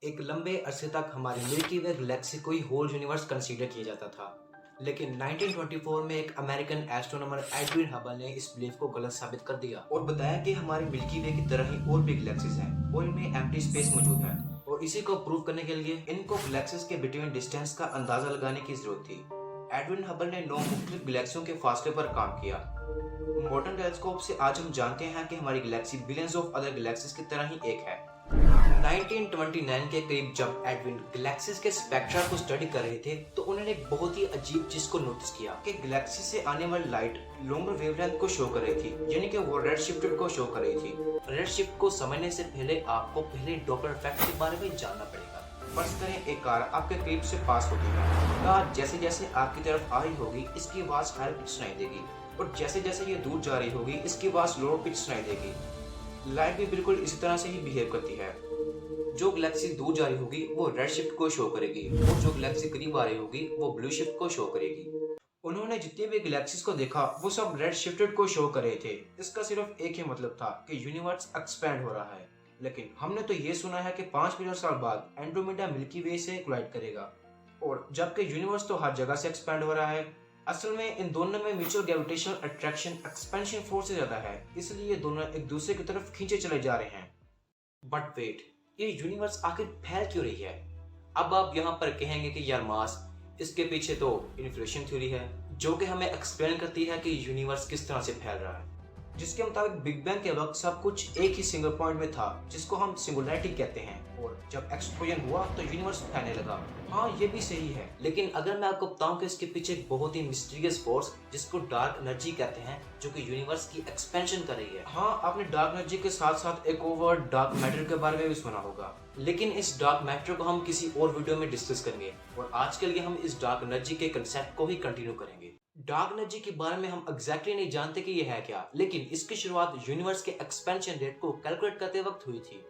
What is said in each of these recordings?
एक लंबे अरसे तक हमारी मिल्की वे गैलेक्सी को ही होल यूनिवर्स कंसीडर किया जाता था, लेकिन 1924 में एक अमेरिकन एस्ट्रोनॉमर एडविन हबल ने इस बिलीफ को गलत साबित कर दिया और बताया कि हमारी मिल्की वे की तरह ही और भी गैलेक्सीज हैं और इनमें एम्प्टी स्पेस मौजूद है। और इसी को प्रूव करने के लिए इनको गैलेक्सीज के बिटवीन डिस्टेंस का अंदाजा लगाने की जरूरत थी। एडविन हबल ने 9 मुख्तलिफ गैलेक्सियों के फासले पर काम किया। मॉडर्न टेलीस्कोप से आज हम जानते हैं कि हमारी Galaxy billions of other galaxies की तरह ही एक है। 1929 के करीब जब एडविन गैलेक्सीज के स्पेक्ट्रा को स्टडी कर रहे थे तो उन्होंने एक बहुत ही अजीब चीज को नोटिस किया कि गैलेक्सी से आने वाली लाइट लॉन्गर वेवलेंथ को शो कर रही थी, यानी कि वो रेड शिफ्टेड को शो कर रही थी। रेड शिफ्ट को समझने से पहले आपको पहले डॉपलर इफेक्ट के बारे में जानना पड़ेगा। फर्ज करें एक कार आपके करीब से पास होती है, कार जैसे जैसे आपकी तरफ आ रही होगी इसकी आवाज हाई पिच सुनाई देगी और जैसे जैसे ये दूर जा रही होगी इसकी आवाज लोअर पिच सुनाई देगी। लाइट भी बिल्कुल इसी तरह से ही बिहेव करती है। जो गैलेक्सी दूर जा रही होगी वो रेड शिफ्ट को शो करेगी और जो गैलेक्सी करीब आ रही होगी वो ब्लू शिफ्ट को शो करेगी। उन्होंने जितने भी गैलेक्सीज को देखा वो सब रेड शिफ्टेड को शो कर रहे थे। इसका सिर्फ एक ही मतलब था कि यूनिवर्स एक्सपैंड हो रहा है। लेकिन हमने तो ये सुना है कि 5 मिलियन साल बाद एंड्रोमेडा मिल्की वे से कोलाइड करेगा, और जबकि यूनिवर्स तो हर जगह से एक्सपैंड हो रहा है। असल में इन दोनों में mutual gravitational attraction expansion force से ज्यादा है, इसलिए ये दोनों एक दूसरे की तरफ खींचे चले जा रहे हैं। बट वेट, ये यूनिवर्स आखिर फैल क्यों रही है? अब आप यहाँ पर कहेंगे कि यार मास, इसके पीछे तो इन्फ्लेशन थ्योरी है जो कि हमें एक्सप्लेन करती है कि यूनिवर्स किस तरह से फैल रहा है, जिसके मुताबिक बिग बैंग के वक्त सब कुछ एक ही सिंगल पॉइंट में था जिसको हम सिंगुलैरिटी कहते हैं, और जब एक्सप्लोजन हुआ तो यूनिवर्स फैलने लगा। हाँ, ये भी सही है, लेकिन अगर मैं आपको बताऊं कि इसके पीछे एक बहुत ही मिस्टीरियस फोर्स जिसको डार्क एनर्जी कहते हैं जो कि यूनिवर्स की एक्सपेंशन कर रही है। हाँ, आपने डार्क एनर्जी के साथ साथ एक और वर्ड डार्क मैटर के बारे में भी सुना होगा, लेकिन इस डार्क मैटर को हम किसी और वीडियो में डिस्कस करेंगे और आज के लिए हम इस डार्क एनर्जी के कंसेप्ट को ही कंटिन्यू करेंगे। डार्क एनर्जी के बारे में हम एग्जैक्टली नहीं जानते कि ये है क्या, लेकिन इसकी शुरुआत यूनिवर्स के एक्सपेंशन रेट को कैलकुलेट करते वक्त हुई थी।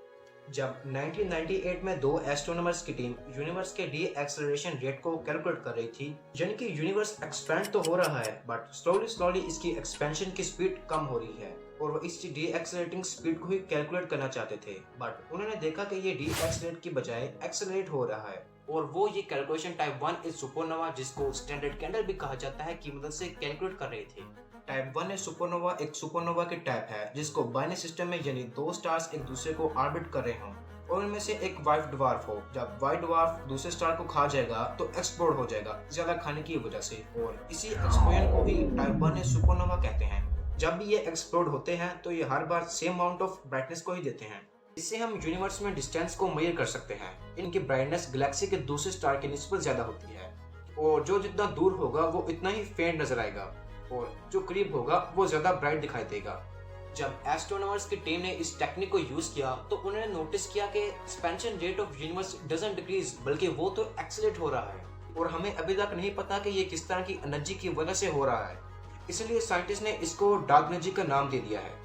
जब 1998 में 2 एस्ट्रोनॉमर्स की टीम यूनिवर्स के डी एक्सेलरेशन रेट को कैलकुलेट कर रही थी, यानी कि यूनिवर्स एक्सपेंड तो हो रहा है बट स्लोली इसकी एक्सपेंशन की स्पीड कम हो रही है, और वो इस डी एक्सेलरेटिंग स्पीड को ही कैलकुलेट करना चाहते थे। बट उन्होंने देखा कि ये डी एक्सेलरेट की बजाय एक्सेलरेट हो रहा है, और वो ये कैलकुलेशन टाइप 1 इज सुपरनोवा, जिसको स्टैंडर्ड कैंडल भी कहा जाता है, की मदद से कैलकुलेट कर रहे थे। टाइप 1 सुपरनोवा एक सुपरनोवा के टाइप है जिसको बाइनरी सिस्टम में यानी 2 स्टार्स एक दूसरे को ऑर्बिट कर रहे हों और उनमें से एक व्हाइट ड्वार्फ हो। जब व्हाइट ड्वार्फ दूसरे स्टार को खा जाएगा तो एक्सप्लोड हो जाएगा ज्यादा खाने की वजह से, और इसी एक्सप्लोजन को ही टाइप 1 सुपरनोवा कहते हैं। जब भी ये एक्सप्लोड होते हैं तो ये हर बार सेम अमाउंट ऑफ ब्राइटनेस को ही देते हैं। इससे हम यूनिवर्स में डिस्टेंस को मेजर कर सकते हैं। इनकी ब्राइटनेस गैलेक्सी के दूसरे स्टार की निस्बत ज्यादा होती है, और जो जितना दूर होगा वो इतना ही फेंट नजर आएगा, और जो करीब होगा वो ज्यादा ब्राइट दिखाई देगा। जब एस्ट्रोनॉमर्स की टीम ने इस टेक्निक को यूज किया तो उन्होंने नोटिस किया कि expansion rate of universe doesn't decrease, बल्कि वो तो एक्सेलरेट हो रहा है, और हमें अभी तक नहीं पता कि ये किस तरह की एनर्जी की वजह से हो रहा है। इसलिए साइंटिस्ट ने इसको डार्क एनर्जी का नाम दे दिया है।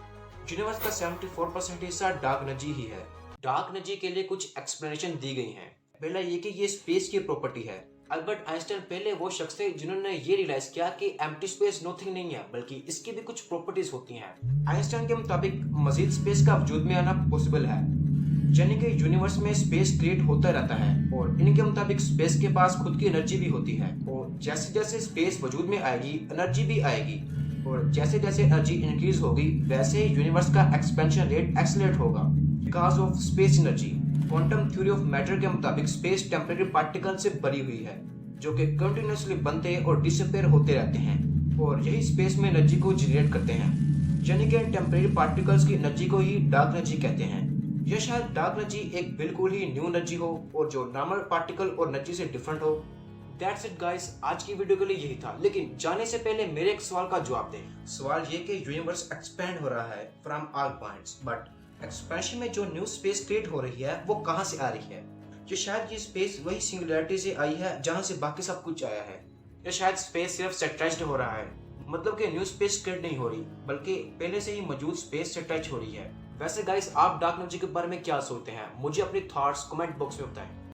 यूनिवर्स का 74% हिस्सा डार्क एनर्जी ही है। डार्क एनर्जी के लिए कुछ एक्सप्लेनेशन दी गई हैं। पहला ये कि ये स्पेस की प्रॉपर्टी है। अल्बर्ट आइंस्टाइन पहले वो शख्स थे जिन्होंने ये रियलाइज किया कि एम्प्टी स्पेस नथिंग नहीं है, बल्कि इसकी भी कुछ प्रॉपर्टीज होती हैं। आइंस्टाइन के मुताबिक मजीद स्पेस का वजूद में आना पॉसिबल है, यानी कि यूनिवर्स में स्पेस क्रिएट होता रहता है, और इनके मुताबिक स्पेस के पास खुद की एनर्जी भी होती है, और जैसे जैसे स्पेस वजूद में आएगी एनर्जी भी आएगी, और जैसे जैसे एनर्जी इंक्रीज होगी वैसे ही यूनिवर्स का एक्सपेंशन रेट एक्सेलरेट होगा because of space energy. Quantum theory of matter के मुताबिक स्पेस टेम्परेरी पार्टिकल से भरी हुई है जो कि कंटिन्यूअसली बनते और डिसअपीयर होते रहते हैं, और यही स्पेस में एनर्जी को जनरेट करते हैं, यानी कि टेम्परेरी पार्टिकल्स की एनर्जी को ही डार्क एनर्जी कहते हैं। यह शायद डार्क एनर्जी एक बिल्कुल ही न्यू एनर्जी हो और जो नॉर्मल पार्टिकल और एनर्जी से डिफरेंट हो। That's it guys, आज की वीडियो के लिए यही था, लेकिन जाने से पहले मेरे एक सवाल का जवाब दें। सवाल ये कि यूनिवर्स एक्सपेंड हो रहा है from all points, but expansion में जो न्यू स्पेस क्रिएट हो रही है वो कहाँ से आ रही है? ये शायद ये स्पेस वही सिंगुलैरिटी से आई है जहाँ से बाकी सब कुछ आया है, या शायद स्पेस सिर्फ स्ट्रेच्ड हो रहा है, मतलब कि न्यू स्पेस क्रिएट नहीं हो रही बल्कि पहले से ही मौजूद स्पेस से अटैच हो रही है। वैसे गाइस, आप डार्क एनर्जी के बारे में क्या सोचते हैं? मुझे अपनी थॉट्स कमेंट बॉक्स में बताएं।